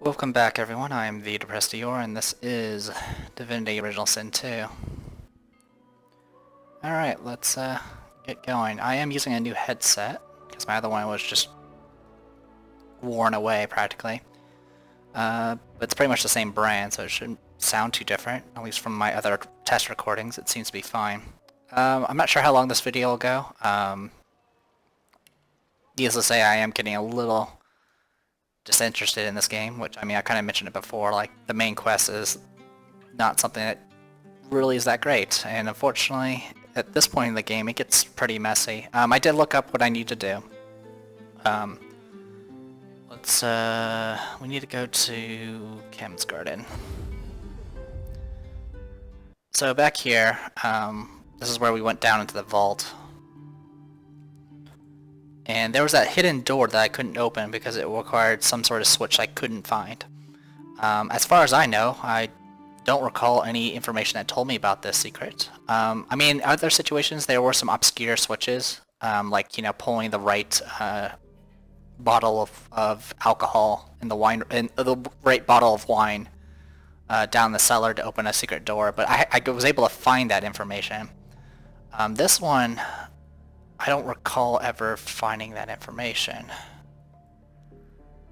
Welcome back, everyone. I am the Depressed Eeyore, and this is Divinity Original Sin 2. Alright, let's get going. I am using a new headset, because my other one was just worn away, practically. But it's pretty much the same brand, so it shouldn't sound too different. At least from my other test recordings, it seems to be fine. I'm not sure how long this video will go. Needless to say, I am getting a little disinterested in this game, which, I mean, I kind of mentioned it before, like, the main quest is not something that really is that great, and unfortunately, at this point in the game, it gets pretty messy. I did look up what I need to do. We need to go to Kim's Garden. So back here, this is where we went down into the vault. And there was that hidden door that I couldn't open because it required some sort of switch I couldn't find. As far as I know, I don't recall any information that told me about this secret. I mean, in other situations there were some obscure switches, like, you know, pulling the right bottle of alcohol in the wine, in the right bottle of wine down the cellar to open a secret door, but I was able to find that information. This one, I don't recall ever finding that information.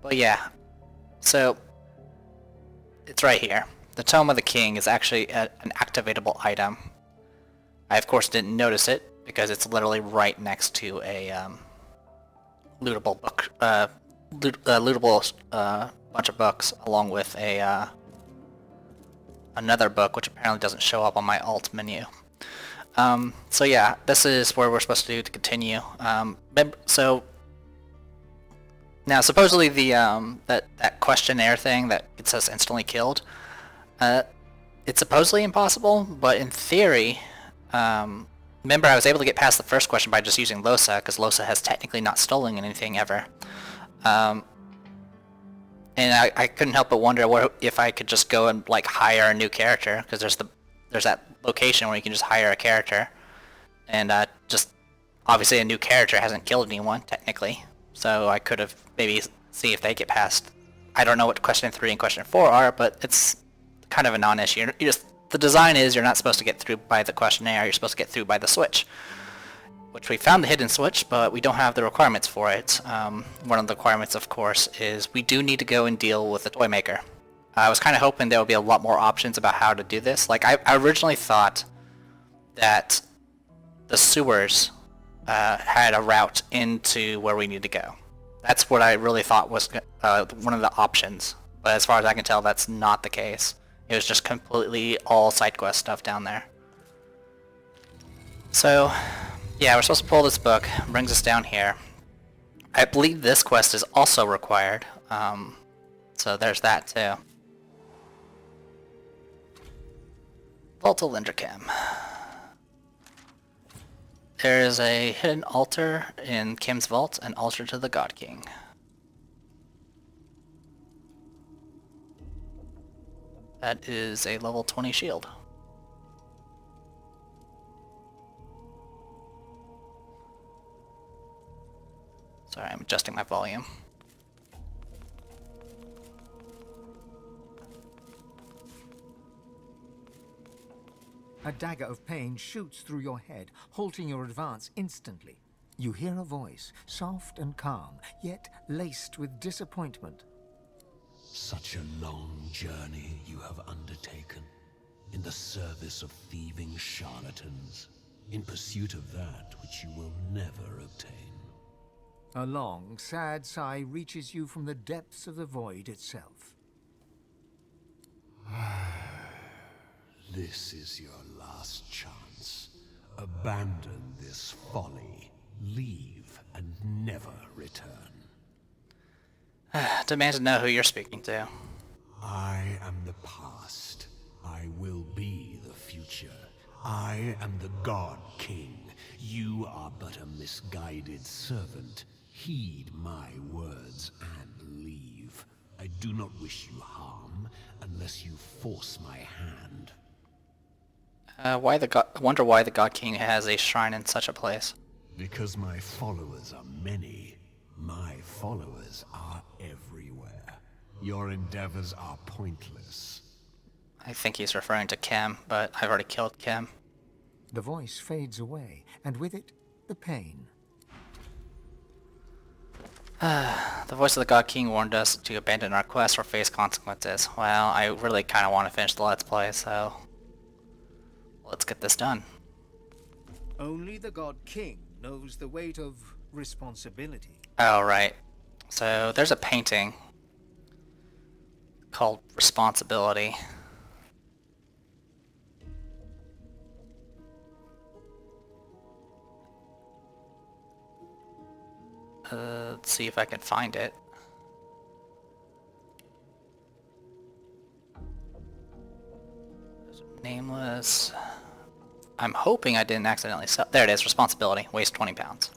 But yeah, so it's right here. The Tome of the King is actually an activatable item. I of course didn't notice it because it's literally right next to a lootable book, lootable bunch of books, along with a another book which apparently doesn't show up on my alt menu. So yeah, this is where we're supposed to do to continue. So now supposedly the that questionnaire thing that gets us instantly killed, it's supposedly impossible, but in theory, remember I was able to get past the first question by just using Losa, because Losa has technically not stolen anything ever. And I couldn't help but wonder if I could just go and like hire a new character, because there's that location where you can just hire a character, and just obviously a new character hasn't killed anyone technically, so I could have maybe see if they get past. I don't know what question 3 and question 4 are, but it's kind of a non-issue. The design is you're not supposed to get through by the questionnaire, you're supposed to get through by the switch, which we found the hidden switch, but we don't have the requirements for it. One of the requirements, of course, is we do need to go and deal with the Toymaker. I was kind of hoping there would be a lot more options about how to do this. Like, I originally thought that the sewers had a route into where we need to go. That's what I really thought was one of the options. But as far as I can tell, that's not the case. It was just completely all side quest stuff down there. So, yeah, we're supposed to pull this book. Brings us down here. I believe this quest is also required. So there's that too. Vault of Lindercam. There is a hidden altar in Kim's vault, an altar to the God King. That is a level 20 shield. Sorry, I'm adjusting my volume. A dagger of pain shoots through your head, halting your advance instantly. You hear a voice, soft and calm, yet laced with disappointment. Such a long journey you have undertaken, in the service of thieving charlatans, in pursuit of that which you will never obtain. A long, sad sigh reaches you from the depths of the void itself. This is your last chance. Abandon this folly. Leave and never return. Demand to know who you're speaking to. I am the past. I will be the future. I am the God King. You are but a misguided servant. Heed my words and leave. I do not wish you harm unless you force my hand. I wonder why the God King has a shrine in such a place. Because my followers are many. My followers are everywhere. Your endeavors are pointless. I think he's referring to Kim, but I've already killed Kim. The voice fades away, and with it, the pain. The voice of the God King warned us to abandon our quest or face consequences. Well, I really kind of want to finish the Let's Play, so let's get this done. Only the God King knows the weight of responsibility. Oh, right. So there's a painting called Responsibility. Let's see if I can find it. Nameless. I'm hoping I didn't accidentally sell. There it is. Responsibility. Weighs 20 pounds.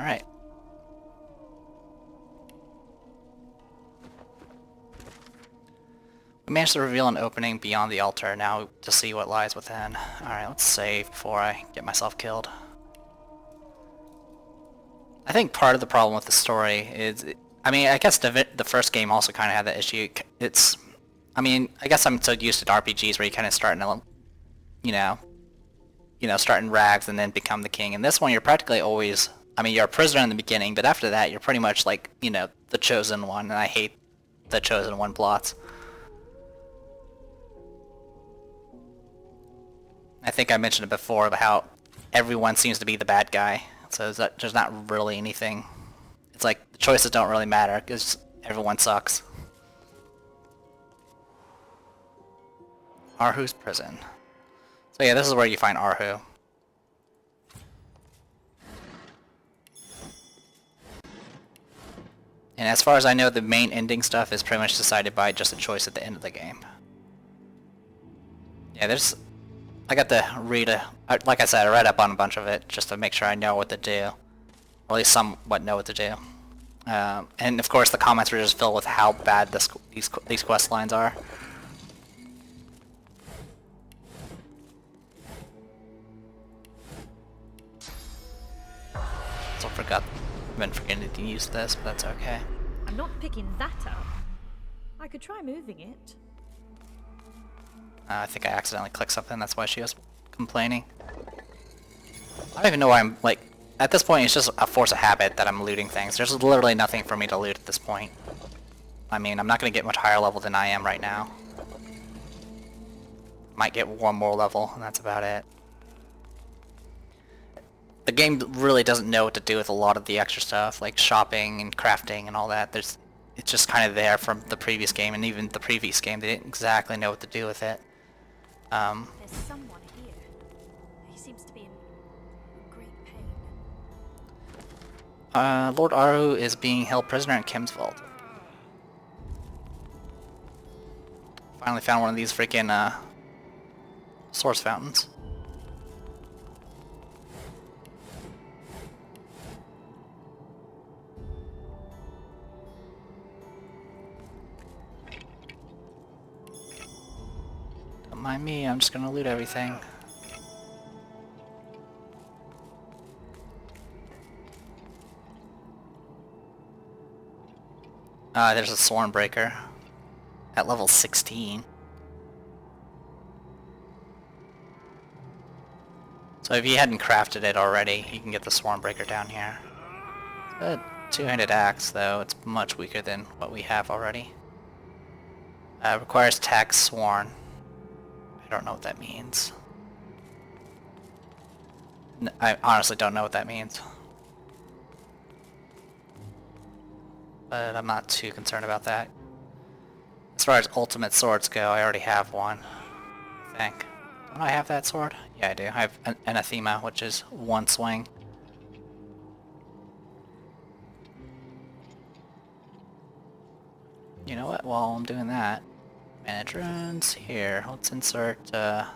Alright. We managed to reveal an opening beyond the altar, now to see what lies within. Alright, let's save before I get myself killed. I think part of the problem with the story is, I mean, I guess the first game also kind of had that issue. I mean, I guess I'm so used to RPGs where you kind of start in a, start in rags and then become the king. In this one, you're practically always, I mean, you're a prisoner in the beginning, but after that, you're pretty much like, the chosen one, and I hate the chosen one plots. I think I mentioned it before about how everyone seems to be the bad guy, so there's not really anything. It's like the choices don't really matter because everyone sucks. Arhu's prison. So yeah, this is where you find Arhu. And as far as I know, the main ending stuff is pretty much decided by just a choice at the end of the game. Yeah, I got to read like I said, I read up on a bunch of it just to make sure I know what to do. Or at least somewhat know what to do. And of course the comments were just filled with how bad these quest lines are. So I've been forgetting to use this, but that's okay. I'm not picking that up. I could try moving it. I think I accidentally clicked something, that's why she was complaining. I don't even know why I'm, like, at this point it's just a force of habit that I'm looting things. There's literally nothing for me to loot at this point. I mean, I'm not going to get much higher level than I am right now. Might get one more level, and that's about it. The game really doesn't know what to do with a lot of the extra stuff, like shopping and crafting and all that. It's just kind of there from the previous game, and even the previous game, they didn't exactly know what to do with it. There's someone here. He seems to be in great pain. Lord Arhu is being held prisoner in Kim's vault. Finally found one of these freaking source fountains. Don't mind me, I'm just gonna loot everything. There's a Sworn Breaker at level 16. So if you hadn't crafted it already, you can get the Sworn Breaker down here. A two-handed axe, though, it's much weaker than what we have already. Requires tax sworn. I don't know what that means. I honestly don't know what that means. But I'm not too concerned about that. As far as ultimate swords go, I already have one, I think. Don't I have that sword? Yeah, I do. I have an Anathema, which is one swing. You know what? While I'm doing that, manage runes here. Let's insert. Yeah,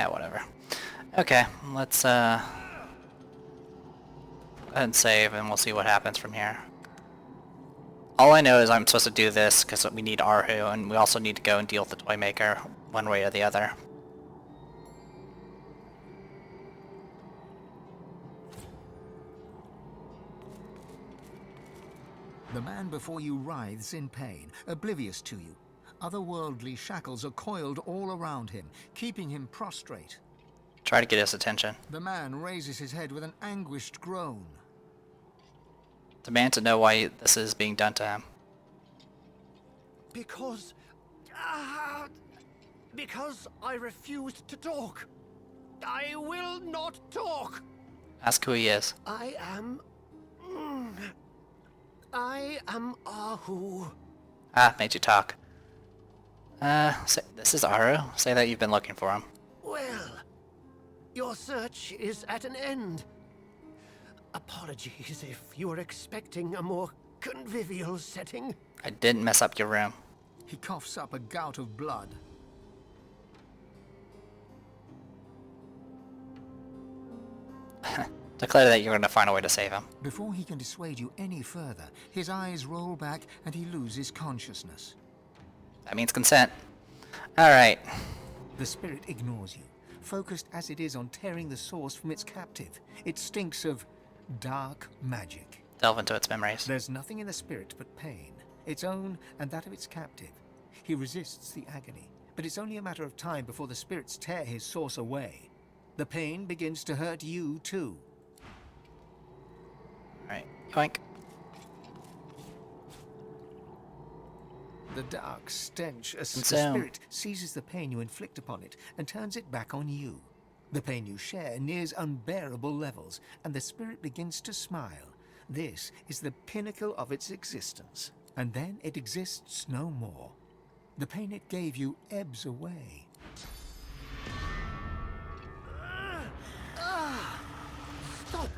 whatever. Okay, let's go ahead and save, and we'll see what happens from here. All I know is I'm supposed to do this because we need Arhu, and we also need to go and deal with the Toymaker one way or the other. The man before you writhes in pain, oblivious to you. Otherworldly shackles are coiled all around him, keeping him prostrate. Try to get his attention. The man raises his head with an anguished groan. Demand to know why this is being done to him. Because I refused to talk. I will not talk. Ask who he is. I am Arhu. Ah, made you talk. This is Arhu. Say that you've been looking for him. Well, your search is at an end. Apologies if you were expecting a more convivial setting. I didn't mess up your room. He coughs up a gout of blood. Declare that you're going to find a way to save him. Before he can dissuade you any further, his eyes roll back and he loses consciousness. That means consent. Alright. The spirit ignores you, focused as it is on tearing the source from its captive. It stinks of dark magic. Delve into its memories. There's nothing in the spirit but pain, its own and that of its captive. He resists the agony, but it's only a matter of time before the spirits tear his source away. The pain begins to hurt you too. Alright. Yoink. The dark stench, the Consume. spirit seizes the pain you inflict upon it and turns it back on you. The pain you share nears unbearable levels, and the spirit begins to smile. This is the pinnacle of its existence, and then it exists no more. The pain it gave you ebbs away. Stop!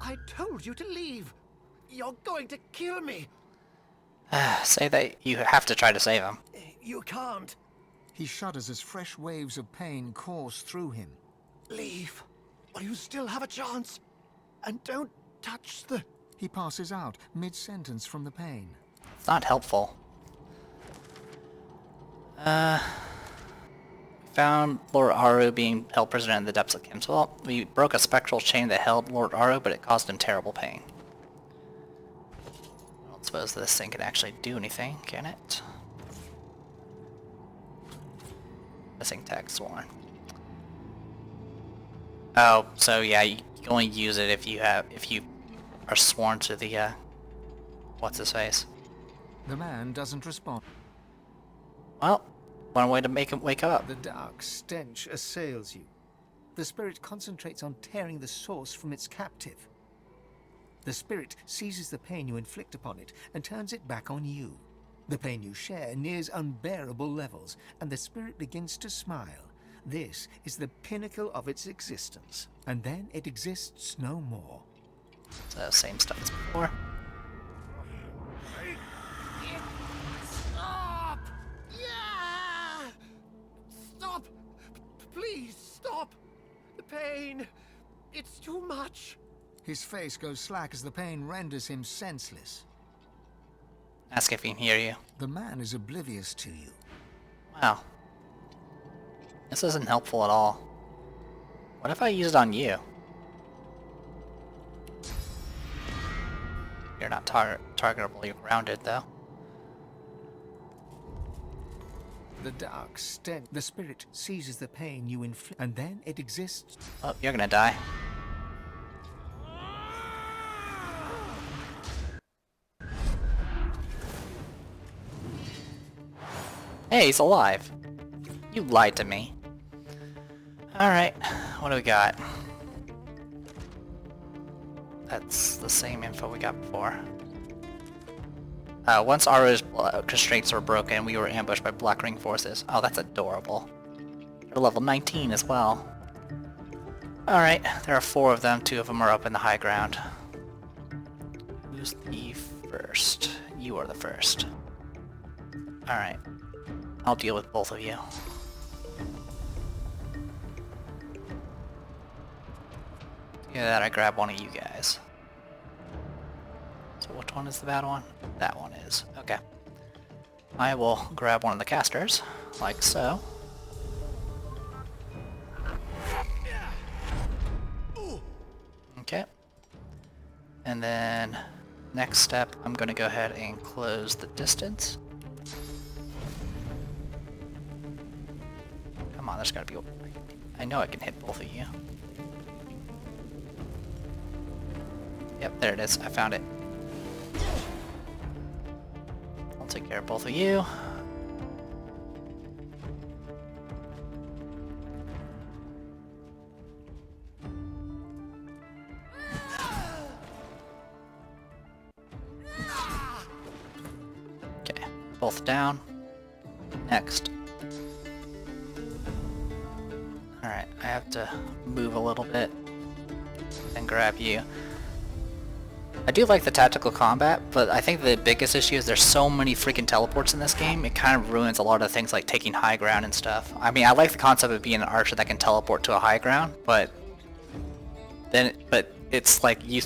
I told you to leave. You're going to kill me. Say that you have to try to save him. You can't. He shudders as fresh waves of pain course through him. Leave, while you still have a chance. And don't touch the... He passes out mid-sentence from the pain. It's not helpful. Found Lord Arhu being held prisoner in the depths of Kim's. Well, we broke a spectral chain that held Lord Arhu, but it caused him terrible pain. I don't suppose this thing can actually do anything, can it? Missing text sworn. Oh, so yeah, you can only use it if you are sworn to the what's his face. The man doesn't respond. Well, one way to make him wake up. The dark stench assails you. The spirit concentrates on tearing the source from its captive. The spirit seizes the pain you inflict upon it and turns it back on you. The pain you share nears unbearable levels, and the spirit begins to smile. This is the pinnacle of its existence, and then it exists no more. So same stuff as before. Stop! Yeah! Stop! Please stop! The pain! It's too much! His face goes slack as the pain renders him senseless. Ask if he can hear you. The man is oblivious to you. Wow. This isn't helpful at all. What if I use it on you? You're not targetable, you're grounded though. The dark stench. The spirit seizes the pain you inflict, and then it exists. Oh, you're gonna die. Hey, he's alive. You lied to me. Alright, what do we got? That's the same info we got before. Once Arhu's constraints were broken, we were ambushed by Black Ring forces. Oh, that's adorable. They're level 19 as well. Alright, there are 4 of them. 2 of them are up in the high ground. Who's the first? You are the first. Alright. I'll deal with both of you. Yeah, that I grab one of you guys. So So which one is the bad one? That one is. Okay. I will grab one of the casters, like so. Okay. And then, next step, I'm going to go ahead and close the distance. Come on, there's got to be... I know I can hit both of you. Yep, there it is. I found it. I'll take care of both of you. Okay, both down. Next. Alright, I have to move a little bit and grab you. I do like the tactical combat, but I think the biggest issue is there's so many freaking teleports in this game, it kind of ruins a lot of things like taking high ground and stuff. I mean, I like the concept of being an archer that can teleport to a high ground, but it's like a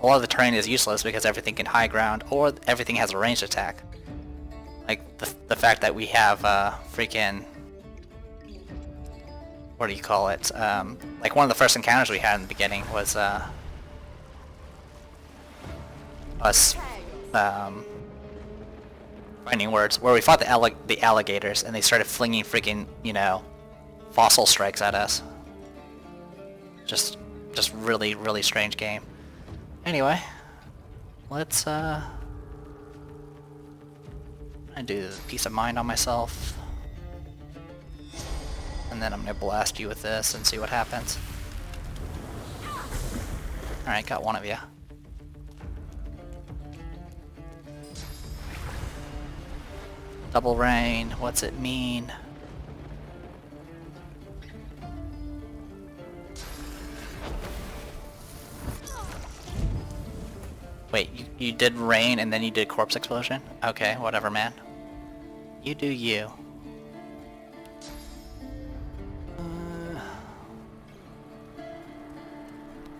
lot of the terrain is useless because everything can high ground or everything has a ranged attack. Like the fact that we have freaking, what do you call it? Like one of the first encounters we had in the beginning was us finding words where we fought the alligators and they started flinging freaking, you know, fossil strikes at us. Just really, really strange game. Anyway, let's I do peace of mind on myself, and then I'm gonna blast you with this and see what happens. All right, got one of you. Double rain, what's it mean? Wait, you did rain and then you did corpse explosion? Okay, whatever, man. You do you.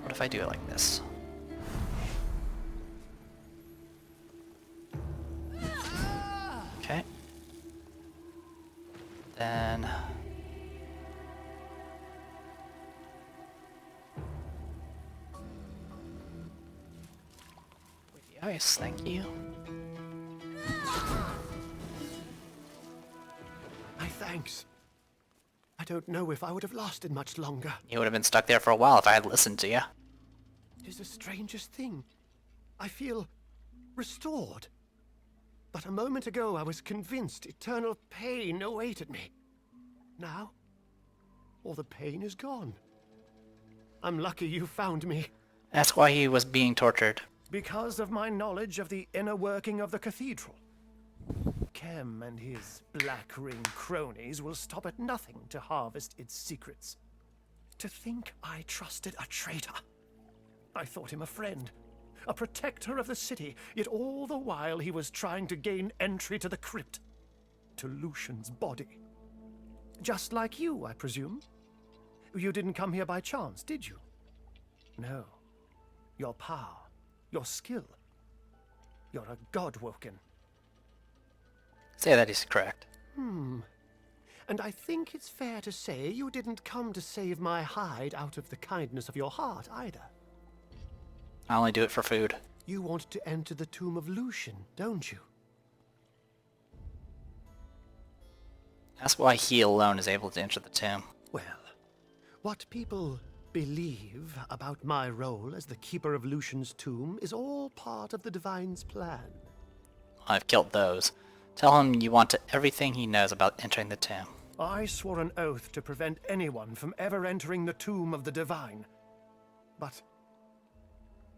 What if I do it like this? Okay. Then... with the ice, thank you. My thanks. I don't know if I would have lasted much longer. You would have been stuck there for a while if I had listened to you. It is the strangest thing. I feel restored. But a moment ago I was convinced eternal pain awaited me. Now, all the pain is gone. I'm lucky you found me. That's why he was being tortured. Because of my knowledge of the inner working of the cathedral. Kem and his Black Ring cronies will stop at nothing to harvest its secrets. To think I trusted a traitor. I thought him a friend, a protector of the city, yet all the while he was trying to gain entry to the crypt, to Lucian's body. Just like you, I presume? You didn't come here by chance, did you? No. Your power, your skill. You're a god-woken. Say that is correct. And I think it's fair to say you didn't come to save my hide out of the kindness of your heart, either. I only do it for food. You want to enter the tomb of Lucian, don't you? That's why he alone is able to enter the tomb. Well, what people believe about my role as the keeper of Lucian's tomb is all part of the Divine's plan. I've killed those. Tell him you want everything he knows about entering the tomb. I swore an oath to prevent anyone from ever entering the tomb of the Divine. But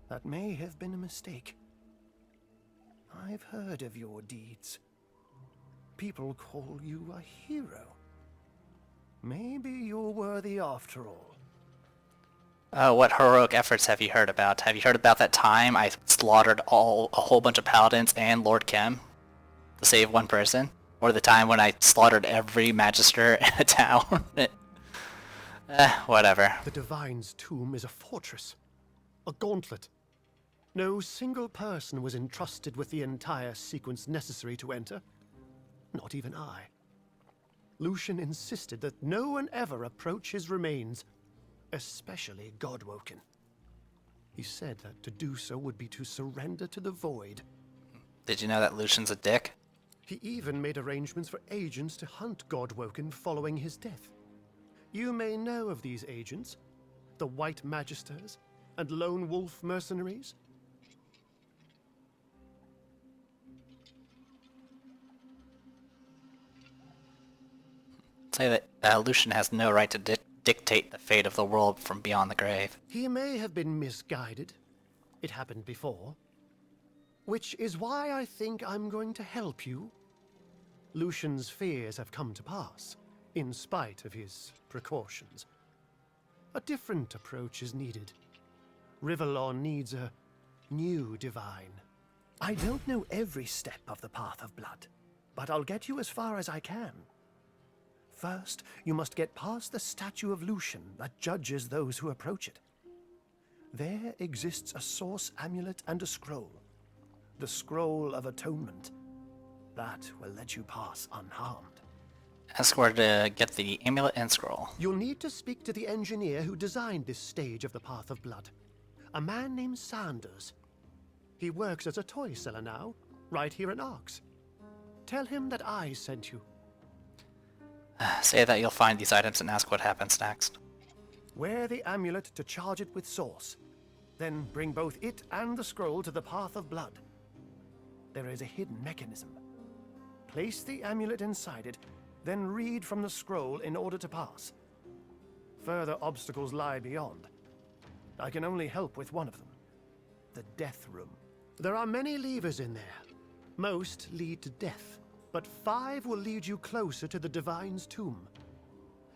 that may have been a mistake. I've heard of your deeds. People call you a hero. Maybe you're worthy after all. What heroic efforts have you heard about? Have you heard about that time I slaughtered a whole bunch of paladins and Lord Kem to save one person? Or the time when I slaughtered every magister in a town? Whatever. The Divine's tomb is a fortress, a gauntlet. No single person was entrusted with the entire sequence necessary to enter. Not even I. Lucian insisted that no one ever approach his remains, especially Godwoken. He said that to do so would be to surrender to the void. Did you know that Lucian's a dick? He even made arrangements for agents to hunt Godwoken following his death. You may know of these agents, the White Magisters and Lone Wolf mercenaries. Say that Lucian has no right to dictate the fate of the world from beyond the grave. He may have been misguided. It happened before. Which is why I think I'm going to help you. Lucian's fears have come to pass, in spite of his precautions. A different approach is needed. Rivellon needs a new divine. I don't know every step of the Path of Blood, but I'll get you as far as I can. First, you must get past the statue of Lucian that judges those who approach it. There exists a source amulet and a scroll. The Scroll of Atonement. That will let you pass unharmed. Ask where to get the amulet and scroll. You'll need to speak to the engineer who designed this stage of the Path of Blood. A man named Sanders. He works as a toy seller now, right here in Arx. Tell him that I sent you. Say that you'll find these items and ask what happens next. Wear the amulet to charge it with source. Then bring both it and the scroll to the Path of Blood. There is a hidden mechanism. Place the amulet inside it, then read from the scroll in order to pass. Further obstacles lie beyond. I can only help with one of them. The Death Room. There are many levers in there. Most lead to death, but 5 will lead you closer to the Divine's tomb.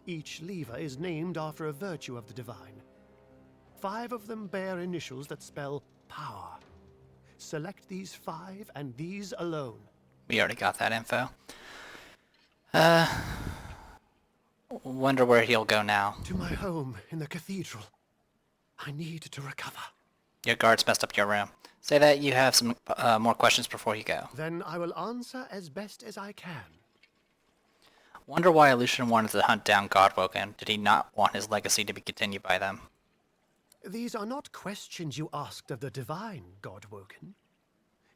Each lever is named after a virtue of the Divine. 5 of them bear initials that spell power. Select these 5 and these alone. We already got that info. Wonder where he'll go now. To my home in the cathedral. I need to recover. Your guards messed up your room. Say that you have some more questions before you go. Then I will answer as best as I can. Wonder why Lucian wanted to hunt down Godwoken. Did he not want his legacy to be continued by them? These are not questions you asked of the divine Godwoken.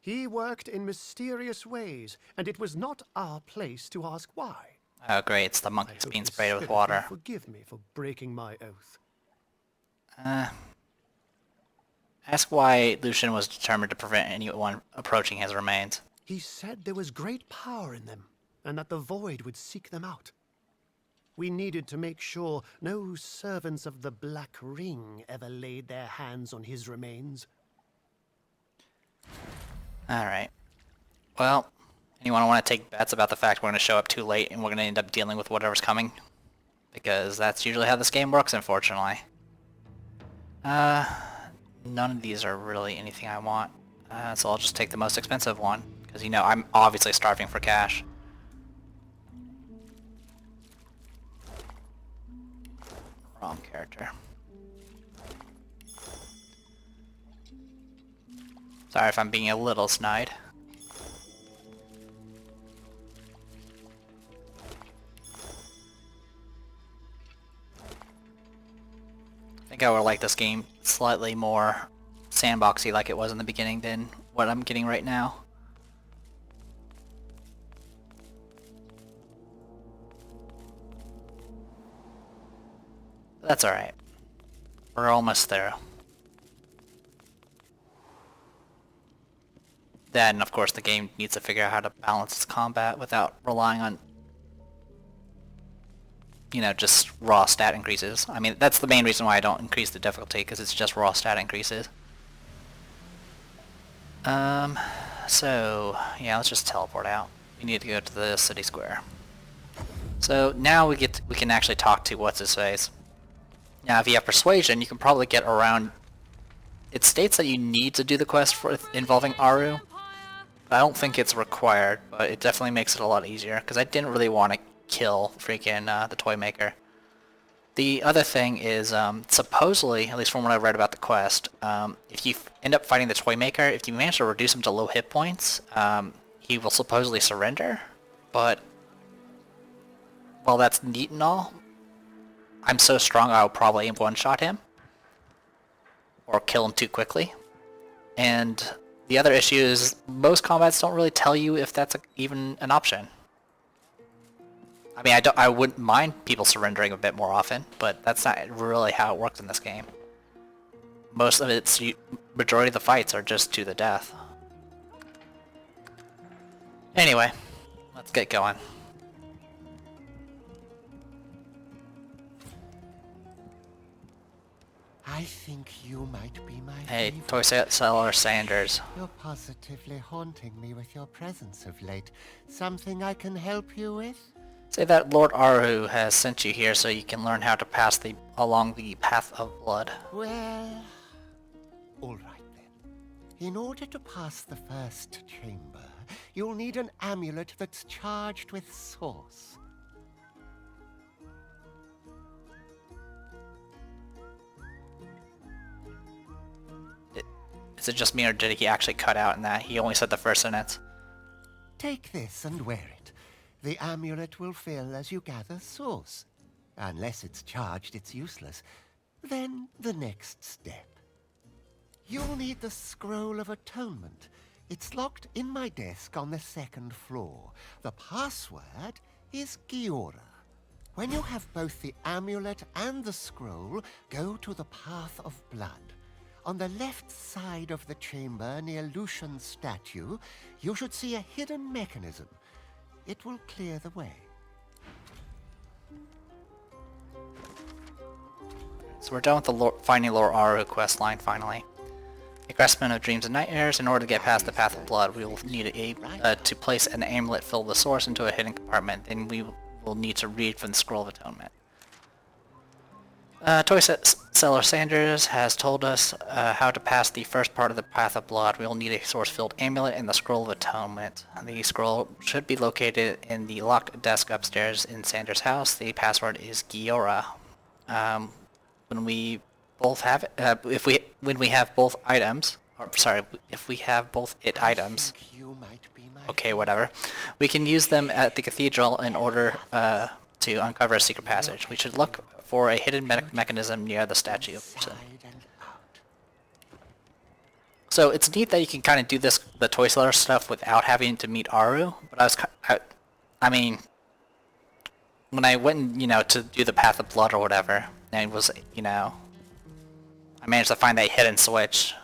He worked in mysterious ways, and it was not our place to ask why. Oh great, it's the monk I that's hope being his sprayed with spirit will water. Forgive me for breaking my oath. Ask why Lucian was determined to prevent anyone approaching his remains. He said there was great power in them, and that the void would seek them out. We needed to make sure no servants of the Black Ring ever laid their hands on his remains. Alright. Well, anyone want to take bets about the fact we're going to show up too late and we're going to end up dealing with whatever's coming? Because that's usually how this game works, unfortunately. None of these are really anything I want. So I'll just take the most expensive one. Because, you know, I'm obviously starving for cash. Wrong character. Sorry if I'm being a little snide. I think I would like this game slightly more sandboxy like it was in the beginning than what I'm getting right now. That's alright. We're almost there. Then, of course, the game needs to figure out how to balance its combat without relying on, you know, just raw stat increases. I mean, that's the main reason why I don't increase the difficulty, because it's just raw stat increases. So, yeah, let's just teleport out. We need to go to the city square. So, now we can actually talk to what's-his-face. Now, if you have persuasion, you can probably get around. It states that you need to do the quest for involving Arhu. I don't think it's required, but it definitely makes it a lot easier, because I didn't really want to kill freaking the Toymaker. The other thing is, supposedly, at least from what I read about the quest, if you end up fighting the Toymaker, if you manage to reduce him to low hit points, he will supposedly surrender, but while that's neat and all, I'm so strong I'll probably one-shot him, or kill him too quickly. And the other issue is most combats don't really tell you if that's even an option. I mean, I wouldn't mind people surrendering a bit more often, but that's not really how it works in this game. Most of its majority of the fights are just to the death. Anyway, let's get going. I think you might be my Hey, favorite. toy seller Sanders. You're positively haunting me with your presence of late. Something I can help you with? Say that Lord Arhu has sent you here so you can learn how to pass along the path of blood. Well, all right then. In order to pass the first chamber, you'll need an amulet that's charged with source. Is it just me, or did he actually cut out in that? He only said the first sentence. Take this and wear it. The amulet will fill as you gather source. Unless it's charged, it's useless. Then the next step. You'll need the Scroll of Atonement. It's locked in my desk on the 2nd floor. The password is Giora. When you have both the amulet and the scroll, go to the Path of Blood. On the left side of the chamber near Lucian's statue, you should see a hidden mechanism. It will clear the way. So we're done with the finding Lord Arhu quest line finally. A craftsman of dreams and nightmares. In order to get past the path of blood, we will need to place an amulet fill the source into a hidden compartment. Then we will need to read from the Scroll of Atonement. Toy seller Sanders has told us how to pass the first part of the Path of Blood. We will need a source-filled amulet and the Scroll of Atonement. The scroll should be located in the locked desk upstairs in Sanders' house. The password is Giora. When we both have when we have both items, or sorry, if we have both items, You might be my okay, whatever, we can use them at the cathedral in order to uncover a secret passage. We should look for a hidden mechanism near the statue. side and out. So it's neat that you can kind of do the toy seller stuff without having to meet Arhu. But I mean, when I went, to do the Path of Blood or whatever, and it was, I managed to find that hidden switch.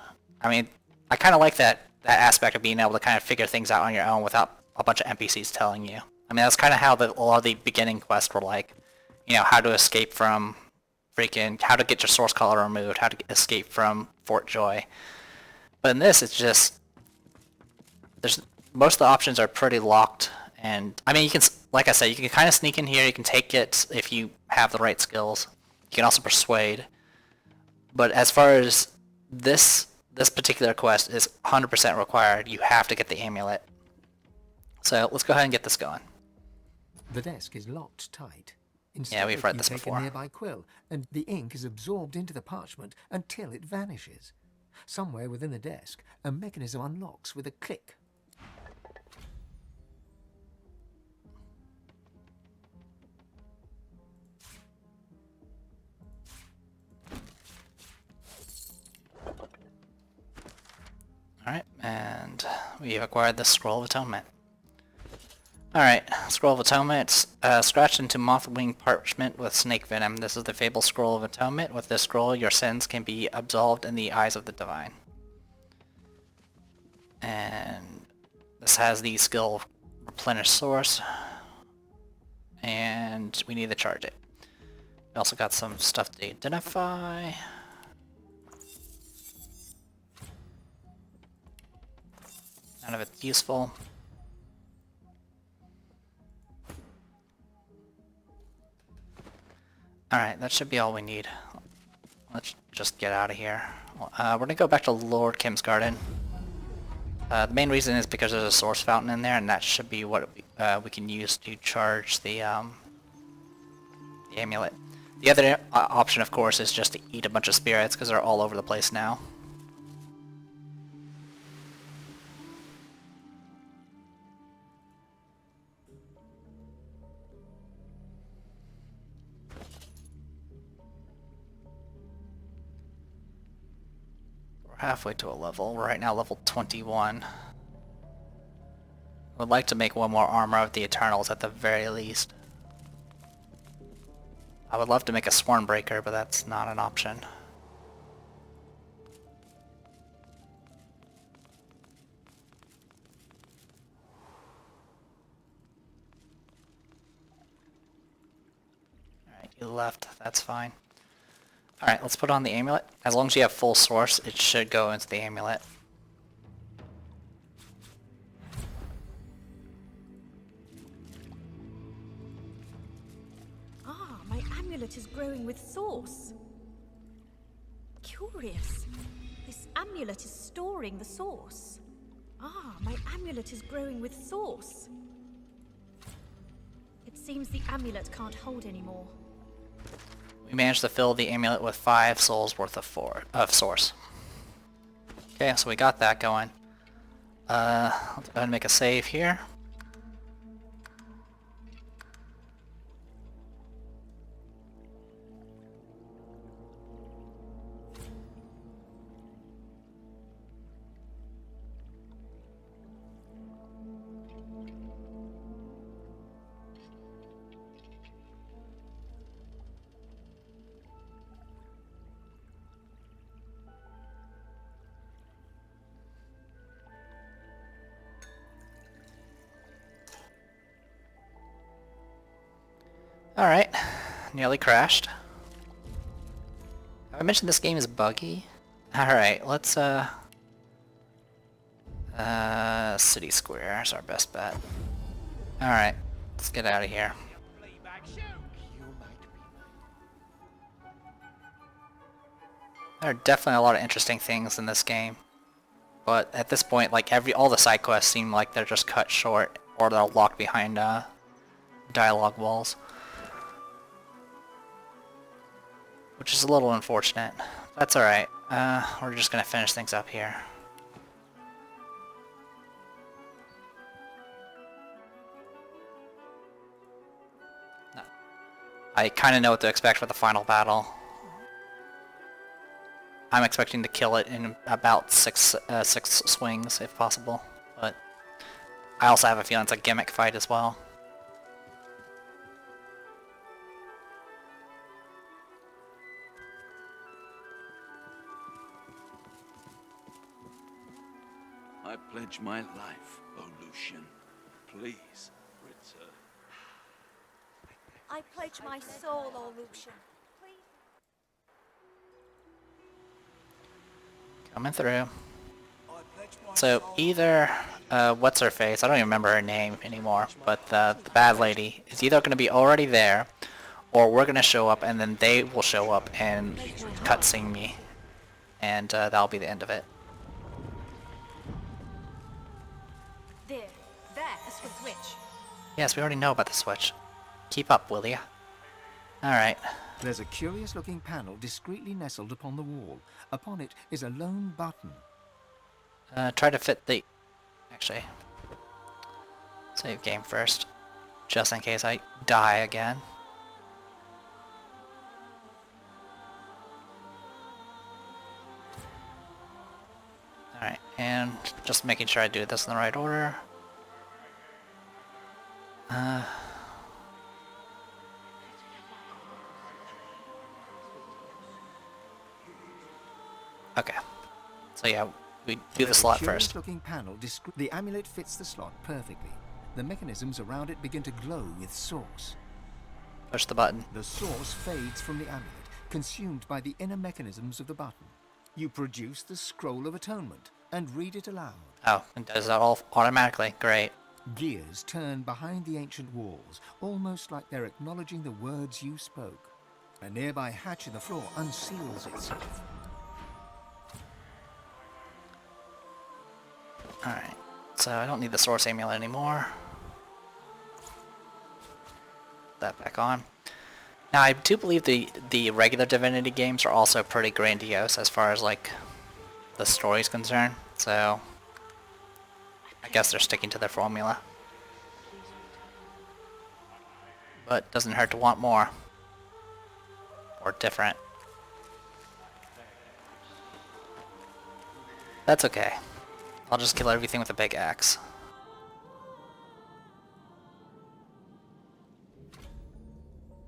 I mean, I kind of like that aspect of being able to kind of figure things out on your own without a bunch of NPCs telling you. I mean, that's kind of how a lot of the beginning quests were like. How to escape from how to get your source color removed, how to escape from Fort Joy. But in this, it's just, most of the options are pretty locked, and, I mean, you can, like I said, you can kind of sneak in here, you can take it if you have the right skills. You can also persuade. But as far as this particular quest is 100% required, you have to get the amulet. So let's go ahead and get this going. The desk is locked tight. Yeah, we've read you this take before. a nearby quill, and the ink is absorbed into the parchment until it vanishes. Somewhere within the desk, a mechanism unlocks with a click. Alright, and we have acquired the Scroll of Atonement. Alright, Scroll of Atonement. Scratched into moth-wing parchment with snake venom. This is the fabled Scroll of Atonement. With this scroll, your sins can be absolved in the eyes of the divine. And this has the skill Replenish Source. And we need to charge it. We also got some stuff to identify. None of it's useful. Alright, that should be all we need. Let's just get out of here. We're gonna go back to Lord Kim's garden. The main reason is because there's a source fountain in there, and that should be what we can use to charge the amulet. The other option, of course, is just to eat a bunch of spirits, because they're all over the place now. We're halfway to a level. We're right now level 21. I would like to make one more armor of the Eternals at the very least. I would love to make a Swornbreaker, but that's not an option. Alright, you left. That's fine. Alright, let's put on the amulet. As long as you have full source, it should go into the amulet. Ah, my amulet is growing with source. Curious. This amulet is storing the source. Ah, my amulet is growing with source. It seems the amulet can't hold anymore. We managed to fill the amulet with 5 souls worth of source. Okay, so we got that going. Let's go ahead and make a save here. Alright, nearly crashed. Have I mentioned this game is buggy? Alright, let's City Square is our best bet. Alright, let's get out of here. There are definitely a lot of interesting things in this game. But at this point, like all the side quests seem like they're just cut short, or they're locked behind dialogue walls. Which is a little unfortunate. That's alright. We're just gonna finish things up here. No. I kinda know what to expect for the final battle. I'm expecting to kill it in about six swings, if possible. But I also have a feeling it's a gimmick fight as well. I pledge my life, O Lucian. Please, return. I pledge my soul, O Lucian. Please. Coming through. So either, what's her face? I don't even remember her name anymore, but the bad lady is either going to be already there, or we're going to show up and then they will show up and cutscene me. And that'll be the end of it. There's the switch. Yes, we already know about the switch. Keep up, will ya? Alright. There's a curious-looking panel discreetly nestled upon the wall. Upon it is a lone button. Try to fit the... Actually... Save game first. Just in case I die again. Alright, and just making sure I do this in the right order. Okay. So yeah, we do the slot first. Looking panel, the amulet fits the slot perfectly. The mechanisms around it begin to glow with source. Push the button. The source fades from the amulet, consumed by the inner mechanisms of the button. You produce the Scroll of Atonement and read it aloud. Oh, it does that all automatically. Great. Gears turn behind the ancient walls, almost like they're acknowledging the words you spoke. A nearby hatch in the floor unseals itself. Alright, so I don't need the source amulet anymore. Put that back on. Now, I do believe the regular Divinity games are also pretty grandiose as far as, like, the story's concerned, so I guess they're sticking to their formula. But doesn't hurt to want more. Or different. That's okay. I'll just kill everything with a big axe.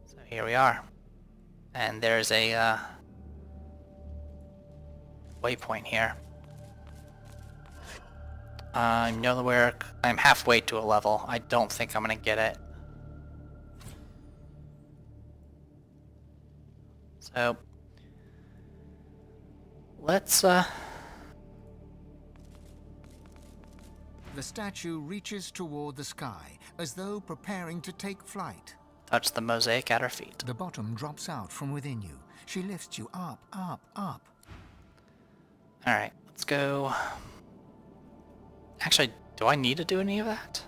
So here we are. And there's a waypoint here. I'm halfway to a level. I don't think I'm gonna get it. So let's The statue reaches toward the sky, as though preparing to take flight. touch the mosaic at her feet. The bottom drops out from within you. She lifts you up, up, up. Alright, let's go. Actually, do I need to do any of that?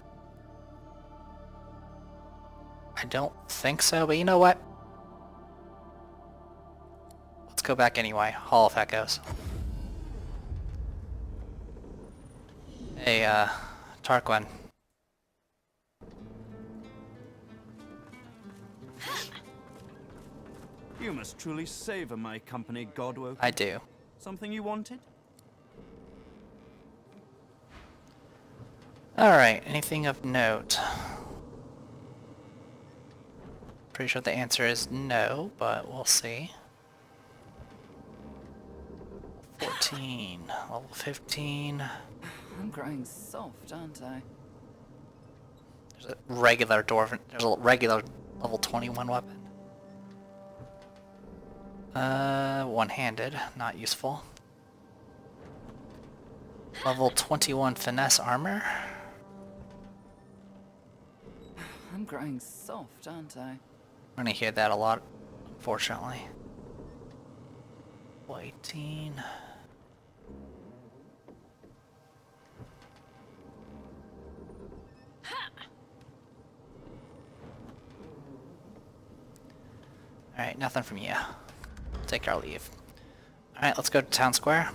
I don't think so, but you know what? Let's go back anyway. Hall of Echoes. Hey, Tarquin. You must truly savor my company, Godwoke. I do. Something you wanted? Alright, anything of note? Pretty sure the answer is no, but we'll see. 14, level 15. I'm growing soft, aren't I? There's a regular dwarven, there's a regular level 21 weapon. One-handed, not useful. Level 21 finesse armor. I'm growing soft, aren't I? I'm gonna hear that a lot, unfortunately. 18. Alright, nothing from you. Take our leave. Alright, let's go to town square.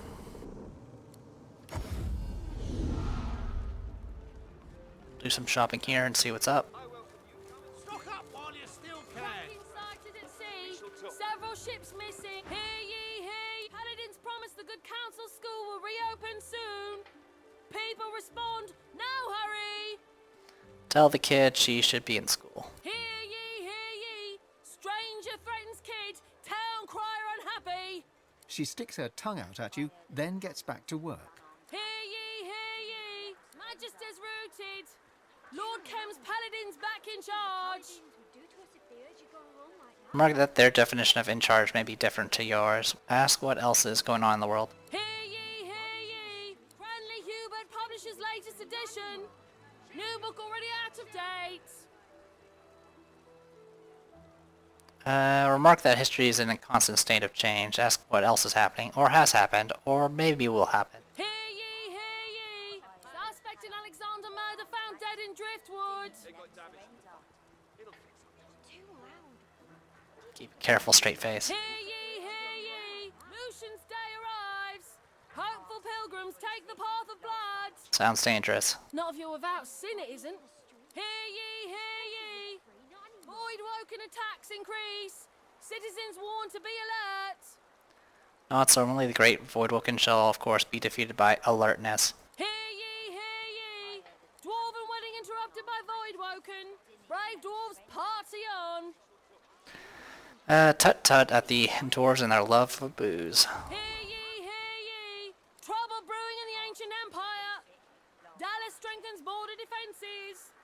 Do some shopping here and see what's up. Stock up while you still can. Cracking sighted at sea. Several ships missing. Hear ye, hear ye. Paladins promise the good council school will reopen soon. People respond, no hurry. Tell the kid she should be in school. Hear ye, hear ye. Stranger threatens kid. Town crier unhappy. She sticks her tongue out at you, then gets back to work. Hear ye, hear ye. Majesty's rooted. Lord Kem's paladins back in charge. Remark that their definition of in charge may be different to yours. Ask what else is going on in the world. Hear ye, hear ye. Friendly Hubert publishes latest edition. New book already out of date. Remark that history is in a constant state of change. Ask what else is happening, or has happened, or maybe will happen. Hear ye, hear ye. Suspect in Alexander murder found dead in Driftwood. Keep a careful, straight face. Hear ye, hear ye. Lucian's day arrives. Hopeful pilgrims take the path of blood. Sounds dangerous. Not if you're without sin, it isn't. Hear ye, hear ye. Void-woken attacks increase. Citizens warned to be alert. Not so only the great Voidwoken shall of course be defeated by alertness. Hear ye, hear ye. Dwarven wedding interrupted by Voidwoken. Brave dwarves party on. Tut-tut at the dwarves and their love for booze. Hear ye, hear ye. Trouble brewing in the ancient empire. Dallas strengthens border defenses.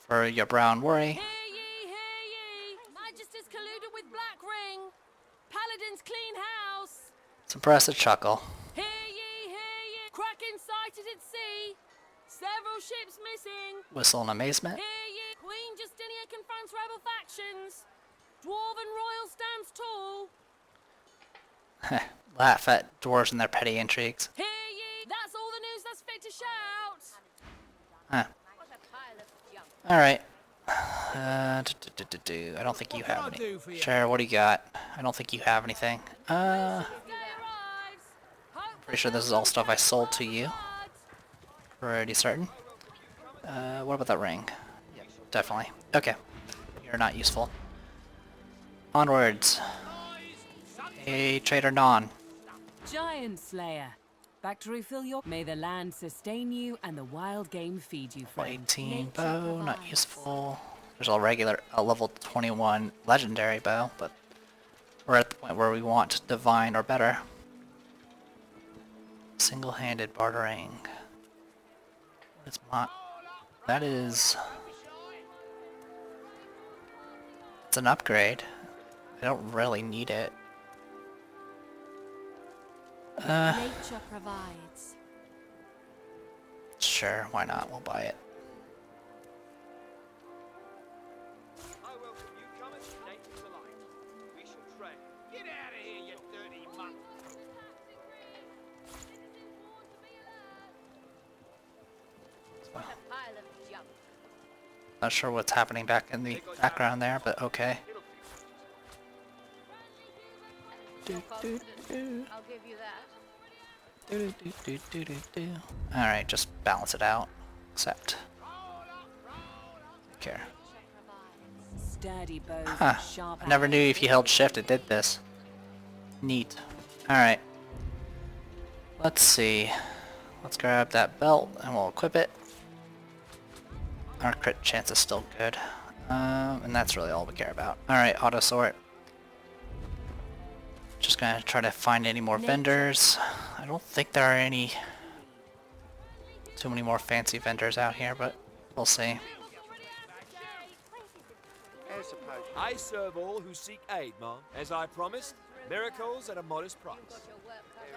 For your brown worry. Hear ye, hear ye. Majesty's colluded with Black Ring. Paladins clean house. Suppress a chuckle. Hear ye, hear ye. Kraken sighted at sea. Several ships missing. Whistle in amazement. Hear ye. Queen Justinia confronts rebel factions. Dwarven royal stands tall. Laugh at dwarves and their petty intrigues. Hear ye. That's all the news that's fit to shout. Huh. Alright. I don't think you have any. Sure, what do you got? I don't think you have anything. Pretty sure this is all stuff I sold to you. Pretty certain. What about that ring? Yep, definitely. Okay. You're not useful. Onwards. Hey, Trader Non. Giant Slayer. Back to refill your... May the land sustain you and the wild game feed you, friend. 18 bow, not useful. There's a level 21 legendary bow, but we're at the point where we want divine or better. Single-handed bartering. It's my... That is... It's an upgrade. I don't really need it. Nature provides. Sure, why not? We'll buy it. I welcome newcomers to Nature's Alliance. We shall trade. Get out of here, you dirty mutt! Not sure what's happening back in the background there, but okay. I'll give you that. Alright, just balance it out. Accept. Care. Sturdy bows, Huh. sharp I never knew if you held shift it did this. Neat. Alright. Let's see. Let's grab that belt and we'll equip it. Our crit chance is still good. And that's really all we care about. Alright, auto sort. Just gonna try to find any more vendors. I don't think there are any too many more fancy vendors out here, but we'll see. I serve all who seek aid, Mom. As I promised, miracles at a modest price.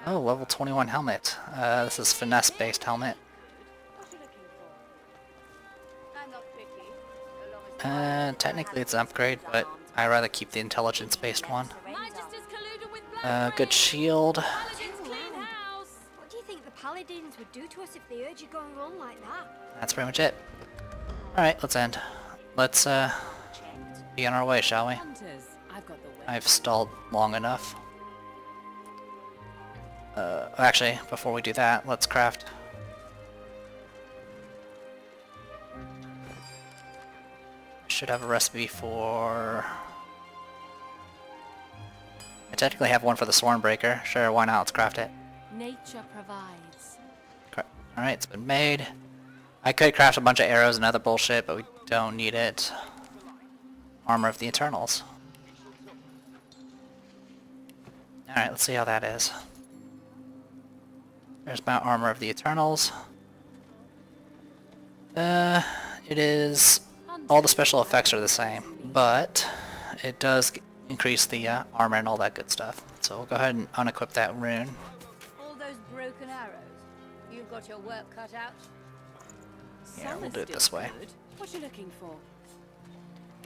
Oh, level 21 helmet. This is finesse-based helmet. Technically it's an upgrade, but I'd rather keep the intelligence-based one. Good shield. What do you think the paladins would do to us if they heard you going wrong like that? That's pretty much it. Alright, let's end. Let's, be on our way, shall we? I've stalled long enough. Actually, before we do that, let's craft. Should have a recipe for... I technically have one for the Swornbreaker. Sure, why not? Let's craft it. Nature provides. Alright, it's been made. I could craft a bunch of arrows and other bullshit, but we don't need it. Armor of the Eternals. Alright, let's see how that is. There's my Armor of the Eternals. It is... All the special effects are the same, but it does increase the armor and all that good stuff. So we'll go ahead and unequip that rune. All those broken arrows. You've got your work cut out. Yeah, we'll do it this way. What you looking for?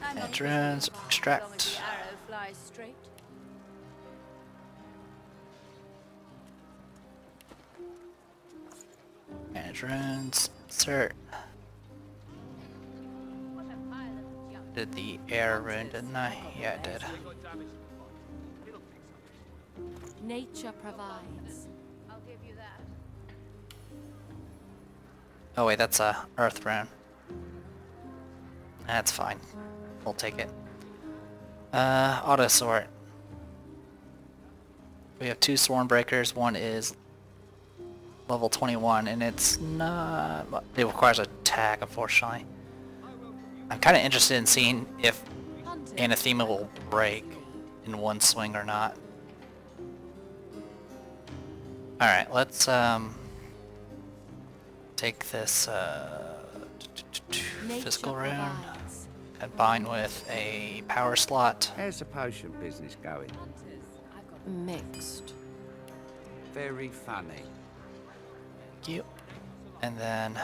Manage runes, extract. Arrow flies straight. Manage runes, insert. Did the air rune, didn't I? Yeah, it did. Nature provides. I'll give you that. Oh wait, that's a earth rune. That's fine. We'll take it. Auto sort. We have two Swornbreakers. One is level 21, and it's not... It requires a tag, unfortunately. I'm kind of interested in seeing if Anathema will break in one swing or not. Alright, let's take this physical rune, combine with a power slot. How's the potion business going? Mixed. Very funny. Thank you. And then...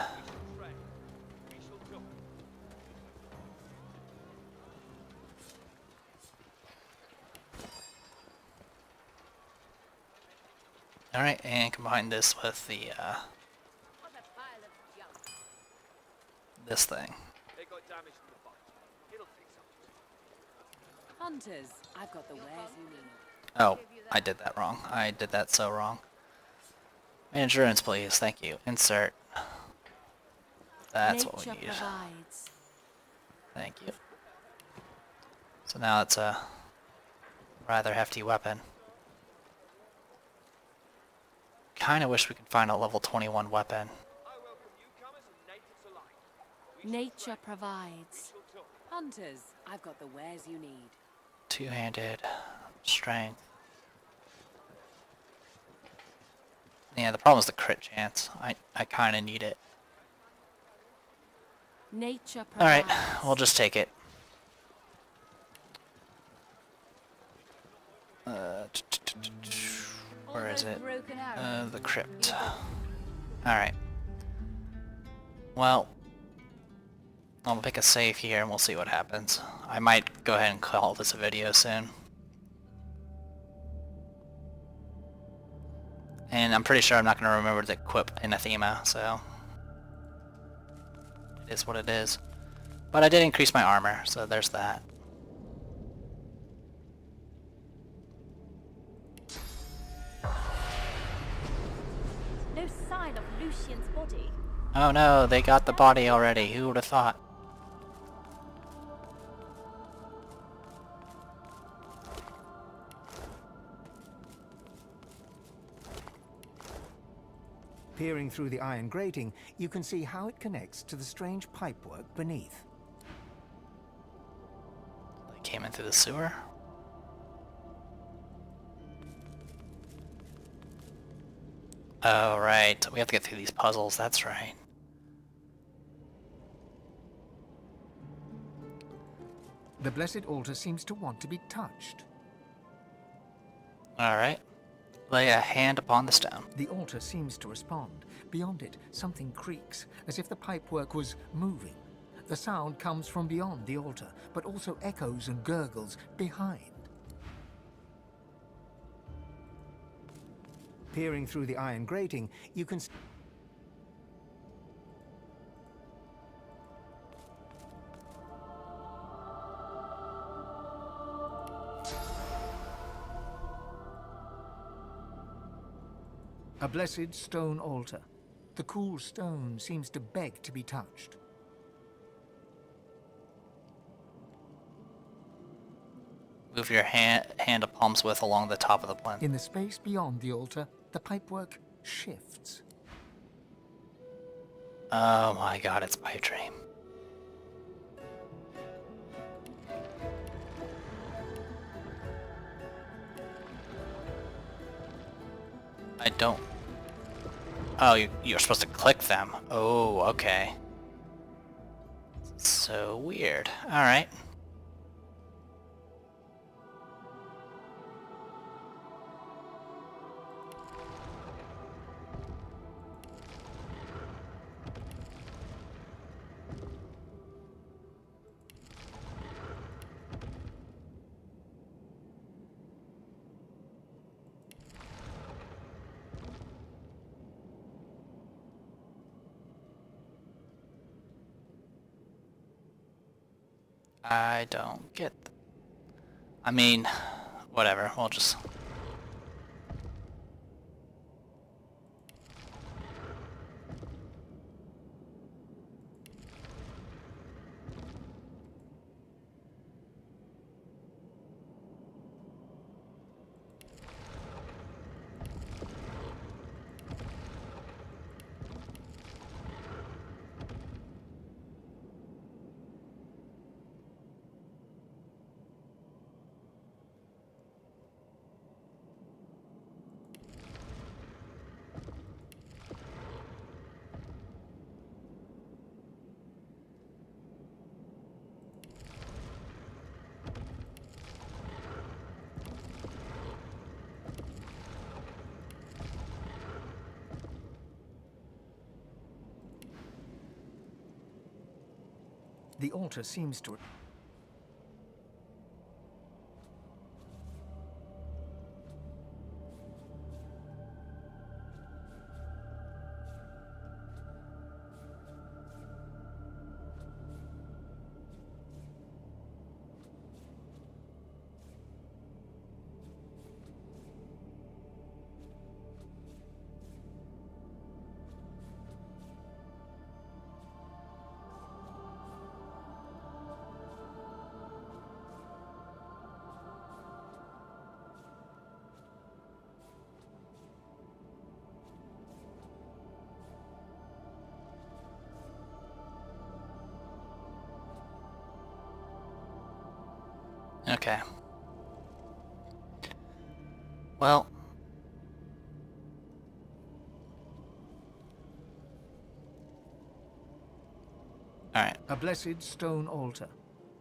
Alright, and combine this with the, this thing. They got damage from the fight. It'll Hunters, I've got the wares you need. Oh, I did that wrong. I did that so wrong. Insurance, please. Thank you. Insert. That's what we need. Provides. Thank you. So now it's a rather hefty weapon. Kinda wish we could find a level 21 weapon. Nature provides. Hunters, I've got the wares you need. Two-handed. Strength. Yeah, the problem is the crit chance. I kinda need it. Nature Alright, provides. we'll just take it. Where is it? The crypt. Alright. Well, I'll pick a save here and we'll see what happens. I might go ahead and call this a video soon. And I'm pretty sure I'm not going to remember to equip Anathema, so... it is what it is. But I did increase my armor, so there's that. No sign of Lucian's body. Oh no, they got the body already. Who would have thought? Peering through the iron grating, you can see how it connects to the strange pipework beneath. They came in through the sewer? Oh, right. We have to get through these puzzles, that's right. The Blessed Altar seems to want to be touched. Alright. Lay a hand upon the stone. The altar seems to respond. Beyond it, something creaks, as if the pipework was moving. The sound comes from beyond the altar, but also echoes and gurgles behind. Peering through the iron grating, you can... a blessed stone altar. The cool stone seems to beg to be touched. Move your hand to palm's width along the top of the plinth. In the space beyond the altar, the pipework shifts. Oh my god, it's my dream. I don't... Oh, you're supposed to click them. Oh, okay. So weird. Alright. I don't get... I mean, whatever, we'll just... The altar seems to... Okay. Well. Alright. A blessed stone altar.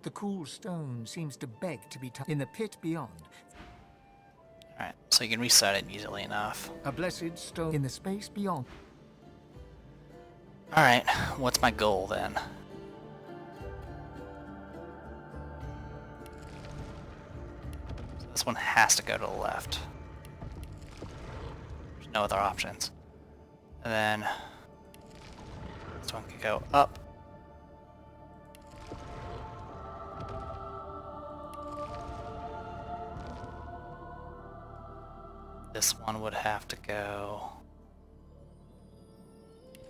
The cool stone seems to beg to be in the pit beyond. Alright, so you can reset it easily enough. A blessed stone in the space beyond. Alright, what's my goal then? So this one has to go to the left. There's no other options. And then this one can go up. This one would have to go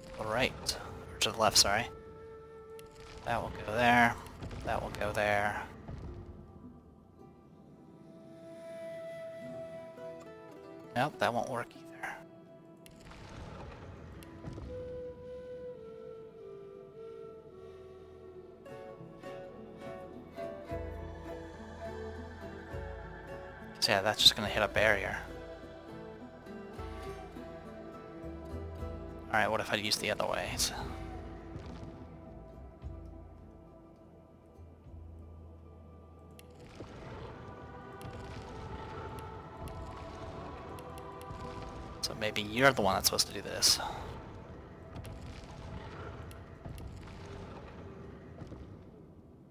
to the right, or to the left, sorry. That will go there, that will go there. Nope, that won't work either. So yeah, that's just gonna hit a barrier. Alright, what if I use the other ways? So maybe you're the one that's supposed to do this.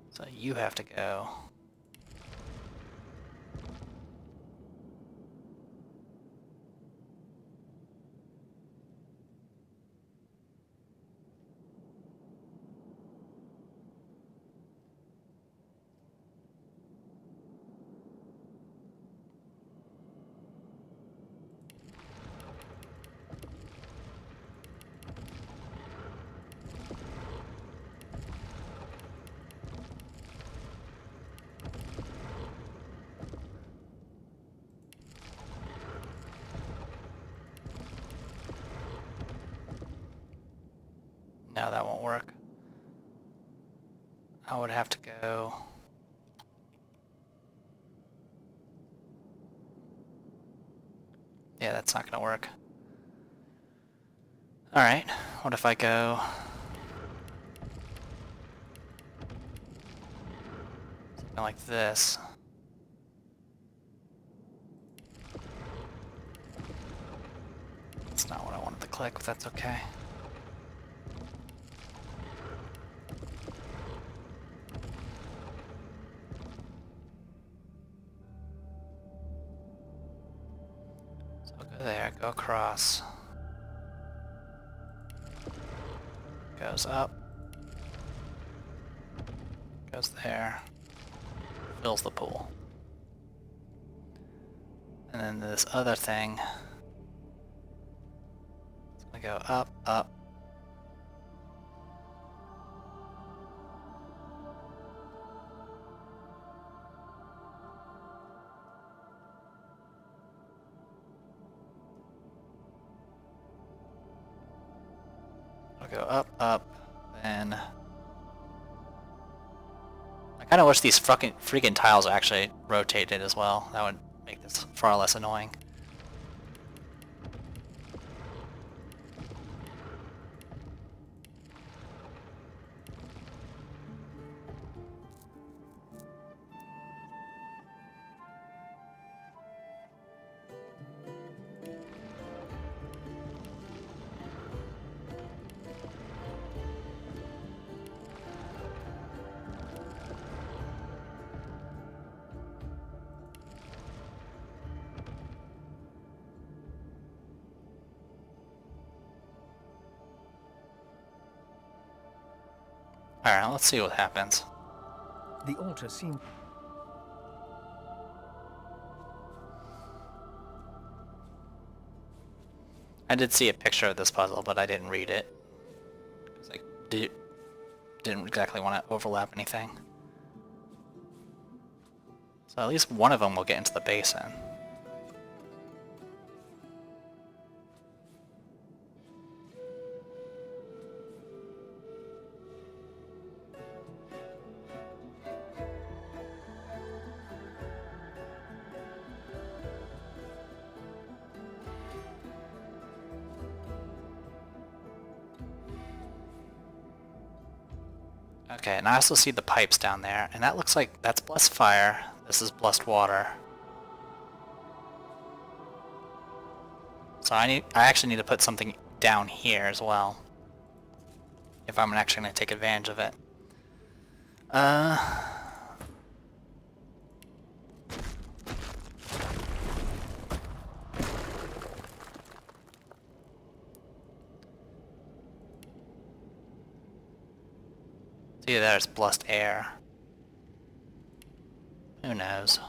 So you have to go. No, that won't work. I would have to go... Yeah, that's not gonna work. Alright, what if I go... something like this? That's not what I wanted to click, but that's okay. There, go across. Goes up. Goes there. Fills the pool. And then this other thing. It's gonna go up, up. Go up, up, then... I kinda wish these freaking tiles actually rotated as well. That would make this far less annoying. Alright, let's see what happens. The altar seemed... I did see a picture of this puzzle, but I didn't read it. Because I didn't exactly want to overlap anything. So at least one of them will get into the basin. Okay, and I also see the pipes down there, and that looks like that's blessed fire. This is blessed water. So I actually need to put something down here as well, if I'm actually going to take advantage of it. See, there's blessed air. Who knows?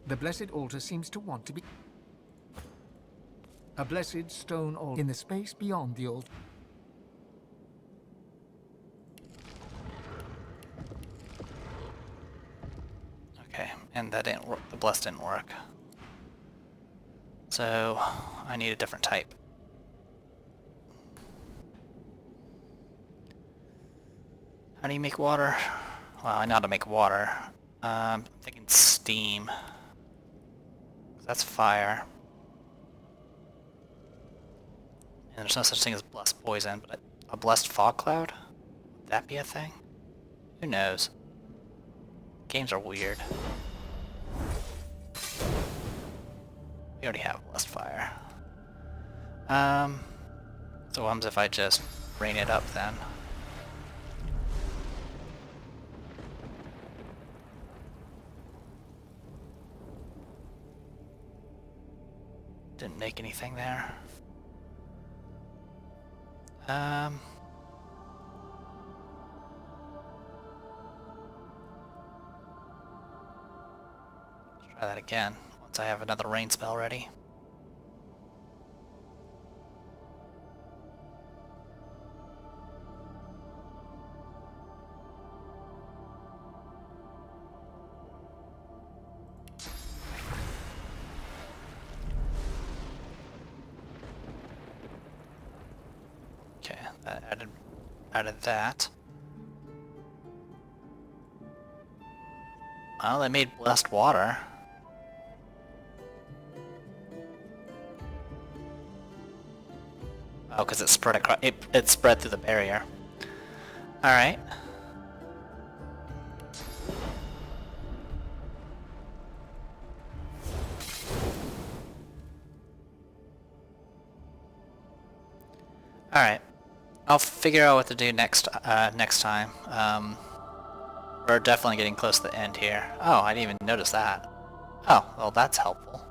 The blessed altar seems to want to be... A blessed stone altar in the space beyond the altar. Okay, and that didn't work. The bless didn't work. So I need a different type. How do you make water? Well, I know how to make water. I'm thinking steam. That's fire. And there's no such thing as blessed poison, but a blessed fog cloud? Would that be a thing? Who knows? Games are weird. We already have blessed fire. So what happens if I just rain it up then? Didn't make anything there. Let's try that again once I have another rain spell ready. Okay, that added that. Well, they made blessed water. Oh, because it spread across. It spread through the barrier. All right. All right. I'll figure out what to do next time. We're definitely getting close to the end here. Oh, I didn't even notice that. Oh, well that's helpful.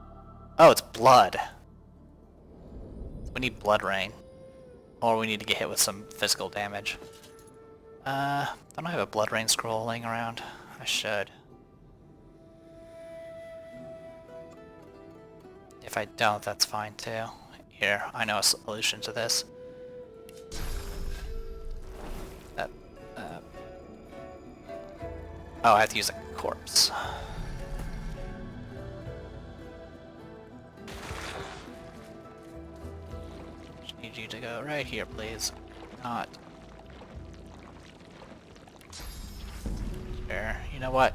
Oh, it's blood. We need blood rain. Or we need to get hit with some physical damage. Don't I have a blood rain scroll laying around? I should. If I don't, that's fine too. Here, I know a solution to this. Oh, I have to use a corpse. Just need you to go right here, please. Not. There. You know what?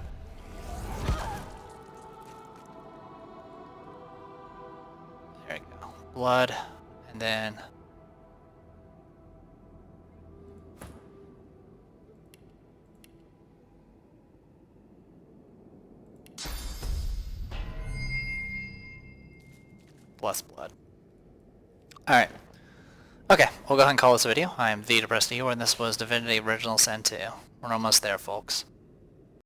There we go. Blood, and then... blessed blood. Alright. Okay, we'll go ahead and call this a video. I am the Depressed Eeyore, and this was Divinity Original Sin 2. We're almost there, folks.